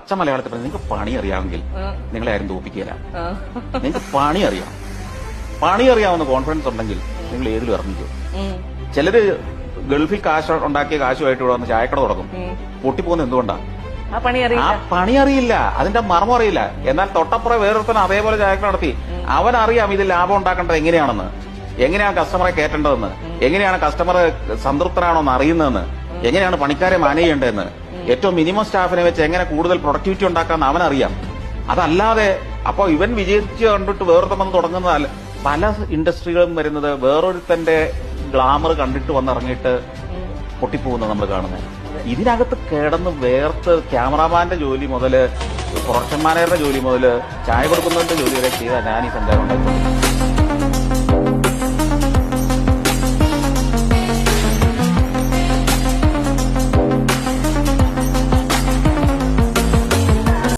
പച്ച മലയാളത്തിൽ പറഞ്ഞു നിങ്ങൾക്ക് പണി അറിയാമെങ്കിൽ നിങ്ങളെ ആരും തോപ്പിക്കുകയില്ല. നിങ്ങൾക്ക് പണി അറിയാം, പണി അറിയാവുന്ന കോൺഫിഡൻസ് ഉണ്ടെങ്കിൽ നിങ്ങൾ ഏതിലും ഇറങ്ങിക്കും. ചിലര് ഗൾഫിൽ കാശ് ഉണ്ടാക്കിയ കാശുമായിട്ട് ഇവിടെ വന്ന് ചായക്കട തുടങ്ങും. പൊട്ടിപ്പോകുന്നത് എന്തുകൊണ്ടാണ്? ആ പണി അറിയില്ല, അതിന്റെ മർമ്മം അറിയില്ല. എന്നാൽ തൊട്ടപ്പുറം വേറൊരുത്തനും അതേപോലെ ചായക്കട നടത്തി. അവനറിയാം ഇത് ലാഭം ഉണ്ടാക്കേണ്ടത് എങ്ങനെയാണെന്ന്, എങ്ങനെയാണ് കസ്റ്റമറെ കയറ്റേണ്ടതെന്ന്, എങ്ങനെയാണ് കസ്റ്റമർ സംതൃപ്തരാണോ എന്ന് അറിയുന്നതെന്ന്, എങ്ങനെയാണ് പണിക്കാരെ മാനേജ് ചെയ്യേണ്ടതെന്ന്, ഏറ്റവും മിനിമം സ്റ്റാഫിനെ വെച്ച് എങ്ങനെ കൂടുതൽ പ്രൊഡക്ടിവിറ്റി ഉണ്ടാക്കാമെന്ന് അവനറിയാം. അതല്ലാതെ അപ്പൊ ഇവൻ വിജയിച്ച് കണ്ടിട്ട് വേറൊരുത്തം വന്ന് തുടങ്ങുന്നതല്ല. പല ഇൻഡസ്ട്രികളും വരുന്നത് വേറൊരുത്തന്റെ ഗ്ലാമർ കണ്ടിട്ട് വന്നിറങ്ങിയിട്ട് പൊട്ടിപ്പോകുന്നത് നമ്മൾ കാണുന്നത്. ഇതിനകത്ത് കിടന്ന് വേർത്ത് ക്യാമറാമാന്റെ ജോലി മുതല് പ്രൊഡക്ഷൻ മാനേജറുടെ ജോലി മുതല് ചായ കൊടുക്കുന്നതിന്റെ ജോലി വരെ ചെയ്താൽ ഞാൻ ഈ സഞ്ചാരം ഉണ്ടായിട്ടുണ്ട്.